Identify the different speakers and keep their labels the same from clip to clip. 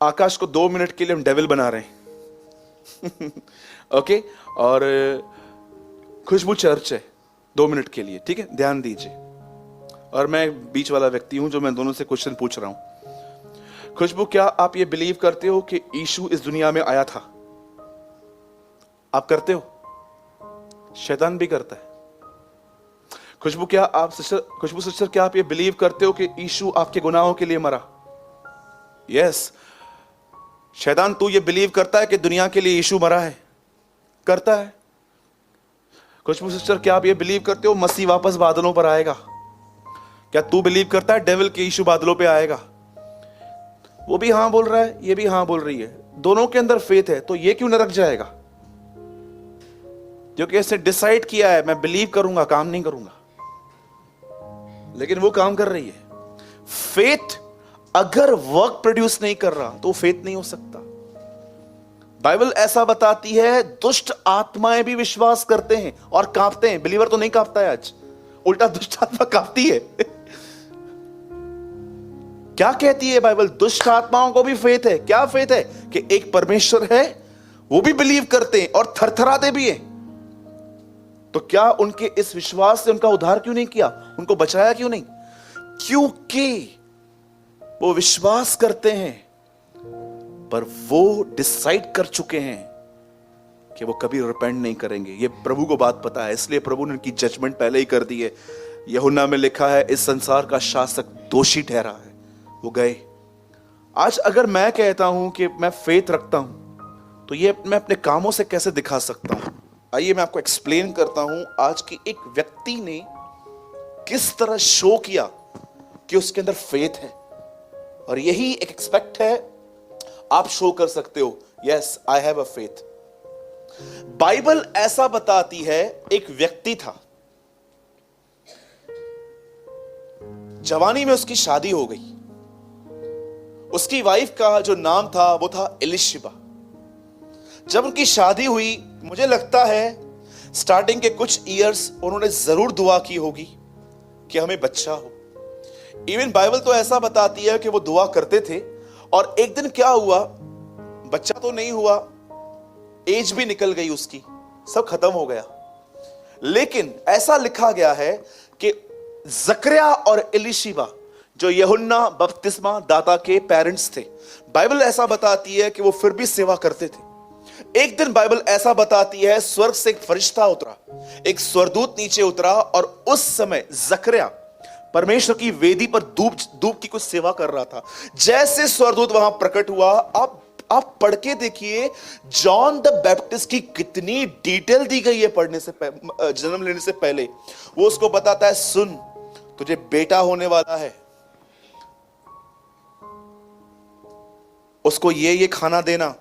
Speaker 1: आकाश को 2 मिनट के लिए हम डेविल बना रहे हैं ओके, और खुशबू चर्च है 2 मिनट के लिए, ठीक है, ध्यान दीजिए। और मैं बीच वाला व्यक्ति हूं जो मैं दोनों से क्वेश्चन पूछ रहा हूं। खुशबू, क्या आप ये बिलीव करते हो कि यीशु इस दुनिया में आया था? आप करते हो? शैतान भी करता है। खुशबू, क्या आप खुशबू सिस्टर, क्या आप ये बिलीव करते हो कि यीशु आपके गुनाहों के लिए मरा? यस। शैतान, तू ये बिलीव करता है कि दुनिया के लिए यीशु मरा है? करता है। खुशबू सिस्टर, क्या आप ये बिलीव करते हो मसीह वापस बादलों पर आएगा? क्या तू बिलीव करता है डेविल के यीशु बादलों पे आएगा? वो भी हां बोल रहा है, ये भी हां बोल रही है, दोनों के अंदर फेथ है, तो ये क्यों नरक जाएगा? क्योंकि इसने डिसाइड किया है मैं बिलीव करूंगा, काम नहीं करूंगा, लेकिन वो काम कर रही है। फेथ अगर वर्क प्रोड्यूस नहीं कर रहा तो फेथ नहीं हो सकता। बाइबल ऐसा बताती है दुष्ट आत्माएं भी विश्वास करते हैं और कांपते हैं। बिलीवर तो नहीं कांपता है आज, उल्टा दुष्ट आत्मा कांपती है क्या कहती है बाइबल? दुष्ट आत्माओं को भी फेथ है। क्या फेथ है? कि एक परमेश्वर है, वो भी बिलीव करते हैं और थरथराते भी हैं। तो क्या उनके इस विश्वास से उनका उद्धार क्यों नहीं किया? उनको बचाया क्यों नहीं? क्योंकि वो विश्वास करते हैं, पर वो डिसाइड कर चुके हैं कि वो कभी रिपेंट नहीं करेंगे। ये प्रभु को बात पता है, इसलिए प्रभु ने उनकी जजमेंट पहले ही कर दी है। यूहन्ना में लिखा है इस संसार का शासक दोषी ठहरा है, वो गए। आज अगर मैं कहता हूं कि मैं फेथ रखता हूं, तो ये मैं अपने कामों से कैसे दिखा सकता हूं? आइए मैं आपको एक्सप्लेन करता हूं आज की एक व्यक्ति ने किस तरह शो किया कि उसके अंदर फेथ है, और यही एक एक्सपेक्ट है आप शो कर सकते हो। Yes, I have a faith. Bible ऐसा बताती है एक व्यक्ति था, जवानी में उसकी शादी हो गई। उसकी वाइफ का जो नाम था वो था एलिशिबा। जब उनकी शादी हुई, मुझे लगता है स्टार्टिंग के कुछ ईयर्स उन्होंने जरूर दुआ की होगी कि हमें बच्चा हो। इवन बाइबल तो ऐसा बताती है कि वो दुआ करते थे, और एक दिन क्या हुआ, बच्चा तो नहीं हुआ, एज भी निकल गई उसकी, सब खत्म हो गया। लेकिन ऐसा लिखा गया है कि जकरिया और एलिशिबा जो यूहन्ना बपतिस्मा दाता के पेरेंट्स थे, बाइबल ऐसा बताती है कि वो फिर भी सेवा करते थे। एक दिन बाइबल ऐसा बताती है स्वर्ग से एक फरिश्ता उतरा, एक स्वर्गदूत नीचे उतरा, और उस समय जकरिया परमेश्वर की वेदी पर धूप की कुछ सेवा कर रहा था। जैसे स्वर्गदूत वहां प्रकट हुआ, आप पढ़ के देखिए जॉन द बैप्टिस्ट की कितनी डिटेल दी गई है पढ़ने से जन्म लेने से पहले। वो उसको बताता है सुन, तुझे बेटा होने वाला है, उसको ये खाना देना,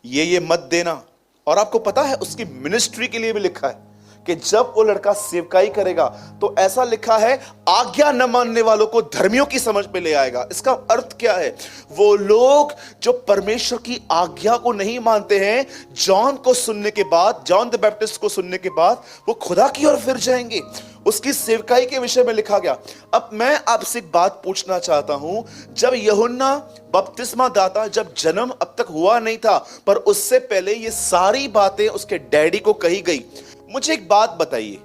Speaker 1: ये मत देना। और आपको पता है उसकी मिनिस्ट्री के लिए भी लिखा है कि जब वो लड़का सेवकाई करेगा तो ऐसा लिखा है आज्ञा न मानने वालों को धर्मियों की समझ पे ले आएगा। इसका अर्थ क्या है? वो लोग जो परमेश्वर की आज्ञा को नहीं मानते हैं, जॉन को सुनने के बाद, जॉन द बैप्टिस्ट को सुनने के बाद वो खुदा की ओर फिर जाएंगे। उसकी सेवकाई के विषय में लिखा गया। अब मैं आपसे एक बात पूछना चाहता हूं, जब यूहन्ना बपतिस्मा दाता जब जन्म अब तक हुआ नहीं था, पर उससे पहले ये सारी बातें उसके डैडी को कही गई, मुझे एक बात बताइए,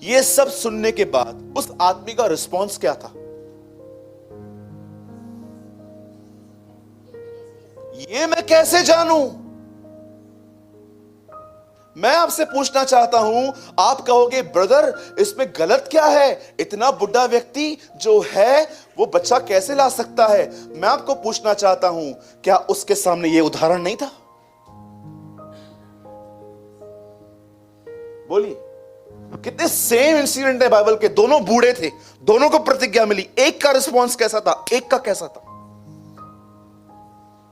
Speaker 1: ये सब सुनने के बाद उस आदमी का रिस्पॉन्स क्या था? ये मैं कैसे जानूं? मैं आपसे पूछना चाहता हूं, आप कहोगे ब्रदर इसमें गलत क्या है, इतना बुढ़ा व्यक्ति जो है वो बच्चा कैसे ला सकता है? मैं आपको पूछना चाहता हूं, क्या उसके सामने ये उदाहरण नहीं था? बोलिए, कितने सेम इंसिडेंट है बाइबल के, दोनों बूढ़े थे, दोनों को प्रतिज्ञा मिली, एक का रिस्पॉन्स कैसा था, एक का कैसा था?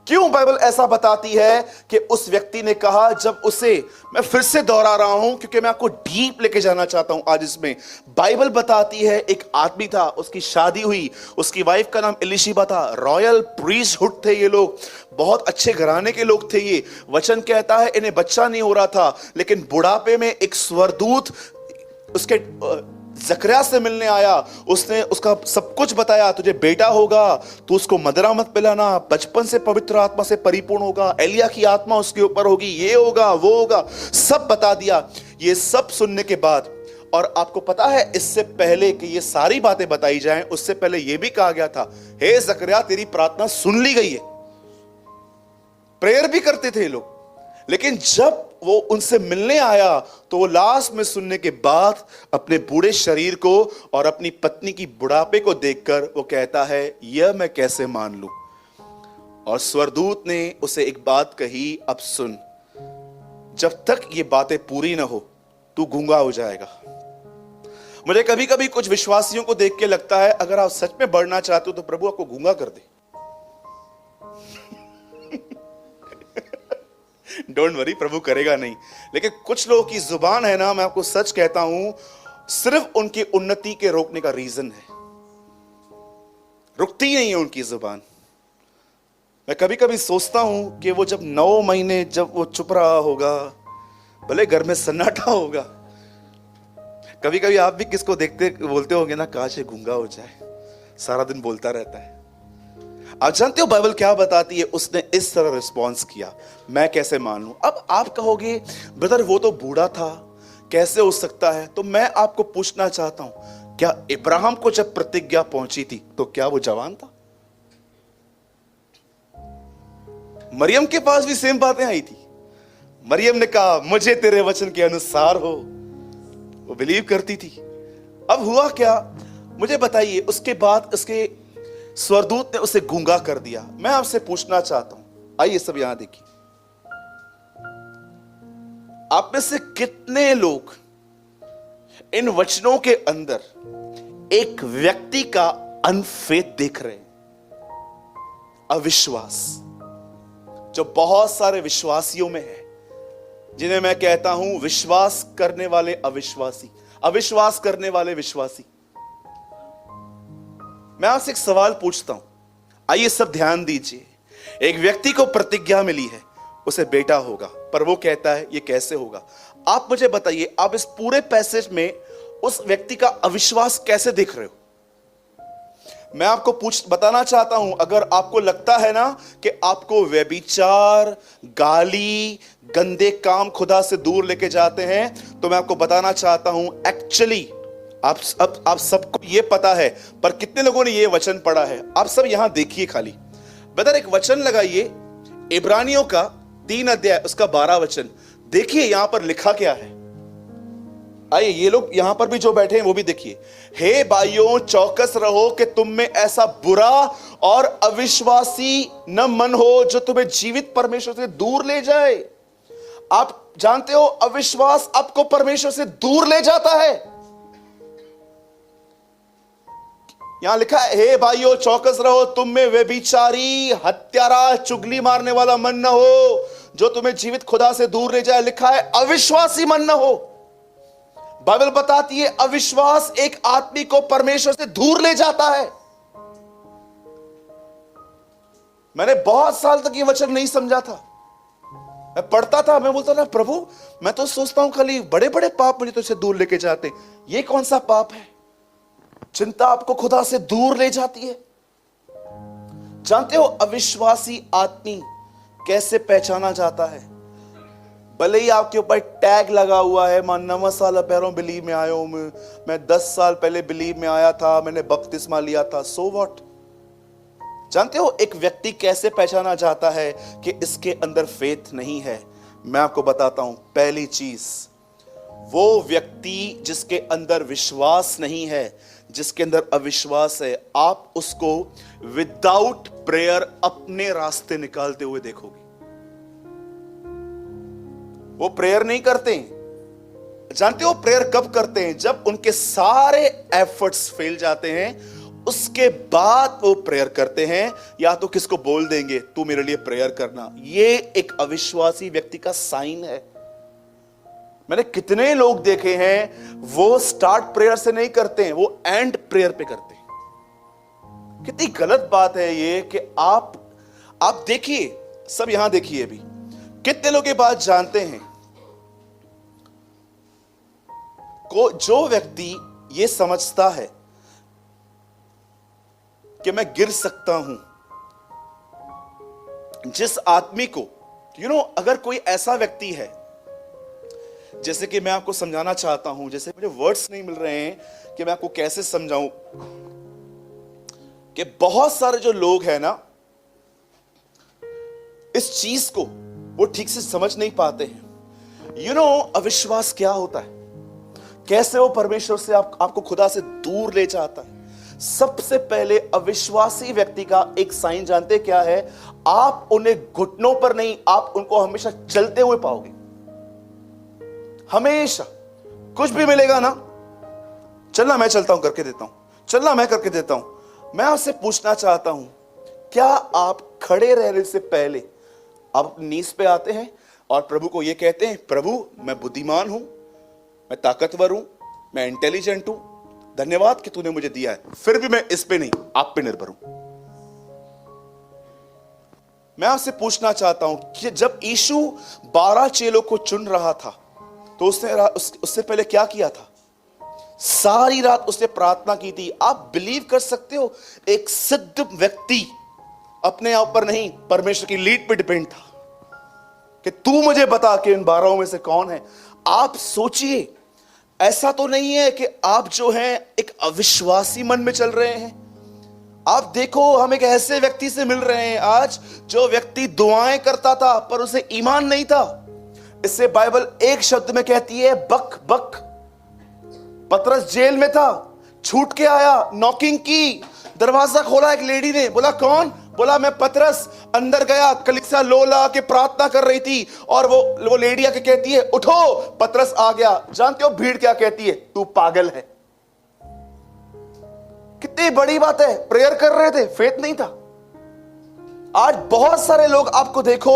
Speaker 1: क्यों बाइबल ऐसा बताती है कि उस व्यक्ति ने कहा, जब उसे, मैं फिर से दोहरा रहा हूं क्योंकि मैं आपको डीप लेके जाना चाहता हूं आज इसमें। बाइबल बताती है एक आदमी था, उसकी शादी हुई, उसकी वाइफ का नाम एलिशिबा था, रॉयल प्रीस्टहुड थे ये लोग, बहुत अच्छे घराने के लोग थे ये। वचन कहता है इन्हें बच्चा नहीं हो रहा था, लेकिन बुढ़ापे में एक स्वर्गदूत उसके जकरिया से मिलने आया, उसने उसका सब कुछ बताया, तुझे बेटा होगा, तू उसको मदिरा मत पिलाना, बचपन से पवित्र आत्मा से परिपूर्ण होगा, एलिया की आत्मा उसके ऊपर होगी, ये होगा वो होगा, सब बता दिया। ये सब सुनने के बाद, और आपको पता है इससे पहले कि ये सारी बातें बताई जाएं, उससे पहले ये भी कहा गया था, हे जकरिया तेरी प्रार्थना सुन ली गई है। प्रेयर भी करते थे लोग, लेकिन जब वो उनसे मिलने आया तो वो लास्ट में सुनने के बाद अपने बूढ़े शरीर को और अपनी पत्नी की बुढ़ापे को देखकर वो कहता है, यह मैं कैसे मान लूं। और स्वर्गदूत ने उसे एक बात कही, अब सुन, जब तक ये बातें पूरी ना हो तू गूंगा हो जाएगा। मुझे कभी कभी कुछ विश्वासियों को देख के लगता है, अगर आप सच में बढ़ना चाहते हो तो प्रभु आपको गूंगा कर दे। डोंट वरी, प्रभु करेगा नहीं। लेकिन कुछ लोगों की जुबान है ना, मैं आपको सच कहता हूं, सिर्फ उनकी उन्नति के रोकने का रीजन है, रुकती नहीं है उनकी जुबान। मैं कभी कभी सोचता हूं कि वो जब 9 महीने जब वो चुप रहा होगा, भले घर में सन्नाटा होगा, कभी कभी आप भी किसको देखते बोलते होंगे ना, काश ये गूंगा हो जाए, सारा दिन बोलता रहता है। आप जानते हो बाइबल क्या बताती है, उसने इस तरह रिस्पॉन्स किया, मैं कैसे मान लूं। अब आप कहोगे ब्रदर वो तो बूढ़ा था, कैसे हो सकता है। तो मैं आपको पूछना चाहता हूं, क्या इब्राहिम को जब प्रतिज्ञा पहुंची थी तो क्या वो जवान था? मरियम के पास भी सेम बातें आई थी। मरियम ने कहा मुझे तेरे वचन के अनुसार हो, वो बिलीव करती थी। अब हुआ क्या मुझे बताइए, उसके बाद उसके स्वर्गदूत ने उसे गूंगा कर दिया। मैं आपसे पूछना चाहता हूं, आइए सब यहां देखिए, आप में से कितने लोग इन वचनों के अंदर एक व्यक्ति का अनफेथ देख रहे हैं, अविश्वास, जो बहुत सारे विश्वासियों में है, जिन्हें मैं कहता हूं विश्वास करने वाले अविश्वासी, अविश्वास करने वाले विश्वासी। मैं आपसे एक सवाल पूछता हूं, आइए सब ध्यान दीजिए। एक व्यक्ति को प्रतिज्ञा मिली है, उसे बेटा होगा, पर वो कहता है ये कैसे होगा। आप मुझे बताइए, आप इस पूरे पैसेज में उस व्यक्ति का अविश्वास कैसे देख रहे हो? मैं आपको बताना चाहता हूं, अगर आपको लगता है ना कि आपको व्यभिचार, गाली, गंदे काम खुदा से दूर लेके जाते हैं, तो मैं आपको बताना चाहता हूं, एक्चुअली आप सबको ये पता है, पर कितने लोगों ने ये वचन पढ़ा है? आप सब यहां देखिए खाली, ब्रदर एक वचन लगाइए, इब्रानियों का 3 अध्याय उसका 12 वचन देखिए, यहां पर लिखा क्या है। आइए ये लोग यहां पर भी जो बैठे हैं वो भी देखिए। हे भाइयों चौकस रहो कि तुम में ऐसा बुरा और अविश्वासी न मन हो जो तुम्हें जीवित परमेश्वर से दूर ले जाए। आप जानते हो अविश्वास आपको परमेश्वर से दूर ले जाता है। यहां लिखा है, हे भाइयों चौकस रहो, तुम में व्यभिचारी, हत्यारा, चुगली मारने वाला मन न हो जो तुम्हें जीवित खुदा से दूर ले जाए। लिखा है अविश्वासी मन न हो। बाइबल बताती है अविश्वास एक आदमी को परमेश्वर से दूर ले जाता है। मैंने बहुत साल तक ये वचन नहीं समझा था। मैं पढ़ता था, मैं बोलता था प्रभु मैं तो सोचता हूं खाली बड़े बड़े पाप मुझे तो इससे दूर लेके जाते, ये कौन सा पाप है? चिंता आपको खुदा से दूर ले जाती है। जानते हो अविश्वासी आदमी कैसे पहचाना जाता है? भले ही आपके ऊपर टैग लगा हुआ है, मैं 9 साल पहले बिलीव में आया हूं, मैं 10 साल पहले बिलीव में आया था, मैंने बपतिस्मा लिया था, सो व्हाट। जानते हो एक व्यक्ति कैसे पहचाना जाता है कि इसके अंदर फेथ नहीं है? मैं आपको बताता हूं। पहली चीज, वो व्यक्ति जिसके अंदर विश्वास नहीं है, जिसके अंदर अविश्वास है, आप उसको विदाउट प्रेयर अपने रास्ते निकालते हुए देखोगे। वो प्रेयर नहीं करते हैं। जानते हो प्रेयर कब करते हैं? जब उनके सारे एफर्ट्स फेल जाते हैं, उसके बाद वो प्रेयर करते हैं, या तो किसको बोल देंगे तू मेरे लिए प्रेयर करना। ये एक अविश्वासी व्यक्ति का साइन है। मैंने कितने लोग देखे हैं वो स्टार्ट प्रेयर से नहीं करते हैं, वो एंड प्रेयर पे करते हैं। कितनी गलत बात है ये कि आप देखिए, सब यहां देखिए अभी कितने लोग ये बात जानते हैं को जो व्यक्ति ये समझता है कि मैं गिर सकता हूं, जिस आदमी को अगर कोई ऐसा व्यक्ति है, जैसे कि मैं आपको समझाना चाहता हूं, जैसे मुझे वर्ड्स नहीं मिल रहे हैं कि मैं आपको कैसे समझाऊं, कि बहुत सारे जो लोग हैं ना, इस चीज को वो ठीक से समझ नहीं पाते हैं। अविश्वास क्या होता है, कैसे वो परमेश्वर से आपको खुदा से दूर ले जाता है। सबसे पहले अविश्वासी व्यक्ति का एक साइन जानते क्या है? आप उन्हें घुटनों पर नहीं, आप उनको हमेशा चलते हुए पाओगे। हमेशा कुछ भी मिलेगा ना, चलना मैं चलता हूं करके देता हूं, चलना मैं करके देता हूं। मैं आपसे पूछना चाहता हूं, क्या आप खड़े रहने से पहले आप अपनी नीज पे आते हैं और प्रभु को यह कहते हैं, प्रभु मैं बुद्धिमान हूं, मैं ताकतवर हूं, मैं इंटेलिजेंट हूं, धन्यवाद कि तूने मुझे दिया है, फिर भी मैं इस पे नहीं, आप पे निर्भर हूं। मैं आपसे पूछना चाहता हूं कि जब यीशु 12 चेलों को चुन रहा था तो उससे पहले क्या किया था? सारी रात उसने प्रार्थना की थी। आप बिलीव कर सकते हो, एक सिद्ध व्यक्ति अपने आप पर नहीं, परमेश्वर की लीड पे डिपेंड था कि तू मुझे बता कि इन 12 में से कौन है। आप सोचिए, ऐसा तो नहीं है कि आप जो हैं एक अविश्वासी मन में चल रहे हैं। आप देखो, हम एक ऐसे व्यक्ति से मिल रहे हैं आज, जो व्यक्ति दुआएं करता था पर उसे ईमान नहीं था। इससे बाइबल एक शब्द में कहती है, बक बक। पतरस जेल में था, छूट के आया, नॉकिंग की, दरवाजा खोला, एक लेडी ने बोला कौन? बोला मैं पतरस। अंदर गया, कलीसिया लोला के प्रार्थना कर रही थी और वो लेडी आके कहती है उठो, पतरस आ गया। जानते हो भीड़ क्या कहती है? तू पागल है। कितनी बड़ी बात है, प्रेयर कर रहे थे, फेथ नहीं था। आज बहुत सारे लोग आपको देखो,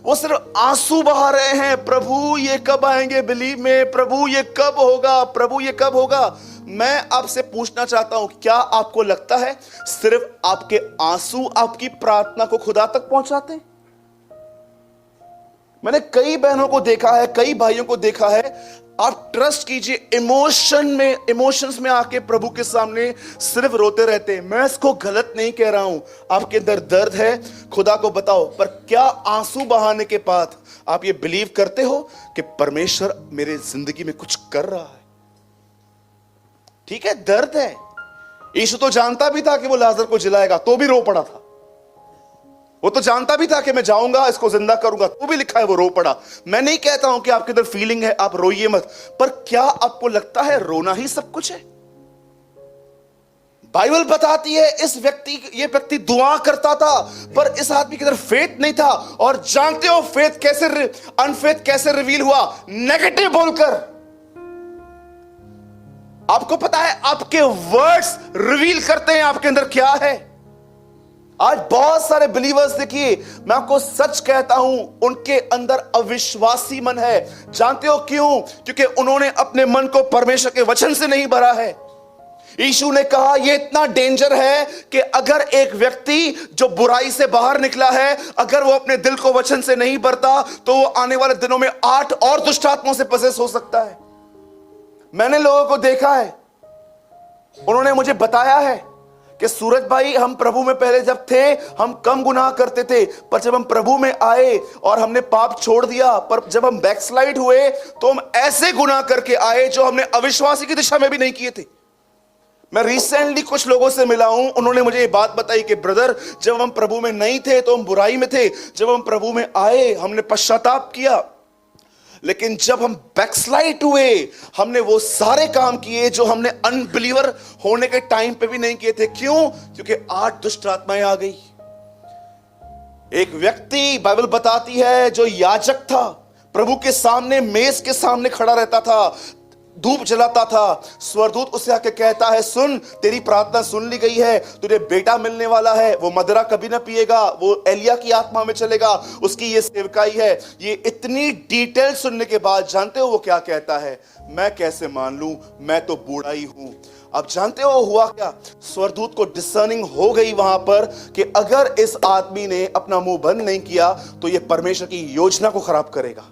Speaker 1: वो सिर्फ आंसू बहा रहे हैं, प्रभु ये कब आएंगे बिलीव में, प्रभु ये कब होगा, प्रभु ये कब होगा। मैं आपसे पूछना चाहता हूं, क्या आपको लगता है सिर्फ आपके आंसू आपकी प्रार्थना को खुदा तक पहुंचाते हैं? मैंने कई बहनों को देखा है, कई भाइयों को देखा है, आप ट्रस्ट कीजिए, इमोशंस में आके प्रभु के सामने सिर्फ रोते रहते हैं। मैं इसको गलत नहीं कह रहा हूं, आपके अंदर दर्द है, खुदा को बताओ, पर क्या आंसू बहाने के बाद आप ये बिलीव करते हो कि परमेश्वर मेरे जिंदगी में कुछ कर रहा है? ठीक है, दर्द है। यीशु तो जानता भी था कि वो लाजर को जिलाएगा, तो भी रो पड़ा था। वो तो जानता भी था कि मैं जाऊंगा, इसको जिंदा करूंगा, तो भी लिखा है वो रो पड़ा। मैं नहीं कहता हूं कि आपके अंदर फीलिंग है, आप रोइए मत, पर क्या आपको लगता है रोना ही सब कुछ है? बाइबल बताती है ये व्यक्ति दुआ करता था, पर इस आदमी के अंदर फेथ नहीं था। और जानते हो अनफेथ कैसे रिवील हुआ? नेगेटिव बोलकर। आपको पता है, आपके वर्ड्स रिवील करते हैं आपके अंदर क्या है। आज बहुत सारे बिलीवर्स, देखिए मैं आपको सच कहता हूं, उनके अंदर अविश्वासी मन है। जानते हो क्यों? क्योंकि उन्होंने अपने मन को परमेश्वर के वचन से नहीं भरा है। यीशु ने कहा यह इतना डेंजर है कि अगर एक व्यक्ति जो बुराई से बाहर निकला है, अगर वो अपने दिल को वचन से नहीं भरता, तो वो आने वाले दिनों में 8 और दुष्ट आत्माओं से पजेस हो सकता है। मैंने लोगों को देखा है, उन्होंने मुझे बताया है कि सूरज भाई, हम प्रभु में पहले जब थे हम कम गुनाह करते थे, पर जब हम प्रभु में आए और हमने पाप छोड़ दिया, पर जब हम बैकस्लाइड हुए तो हम ऐसे गुनाह करके आए जो हमने अविश्वासी की दिशा में भी नहीं किए थे। मैं रिसेंटली कुछ लोगों से मिला हूं, उन्होंने मुझे ये बात बताई कि ब्रदर, जब हम प्रभु में नहीं थे तो हम बुराई में थे, जब हम प्रभु में आए हमने पश्चाताप किया, लेकिन जब हम बैकस्लाइड हुए हमने वो सारे काम किए जो हमने अनबिलीवर होने के टाइम पे भी नहीं किए थे। क्यों? क्योंकि 8 दुष्ट आत्माएं आ गई। एक व्यक्ति, बाइबल बताती है, जो याजक था, प्रभु के सामने मेज के सामने खड़ा रहता था, धूप जलाता था। स्वर्गदूत उसे आके कहता है, सुन, तेरी प्रार्थना सुन ली गई है, तुझे बेटा मिलने वाला है, वो मदिरा कभी ना पिएगा, वो एलिया की आत्मा में चलेगा, उसकी ये सेवकाई है। ये इतनी डिटेल सुनने के बाद जानते हो वो क्या कहता है? मैं कैसे मान लूं, मैं तो बूढ़ा ही हूं। अब जानते हो हुआ क्या? स्वर्गदूत को डिसर्निंग हो गई वहां पर कि अगर इस आदमी ने अपना मुंह बंद नहीं किया तो ये परमेश्वर की योजना को खराब करेगा।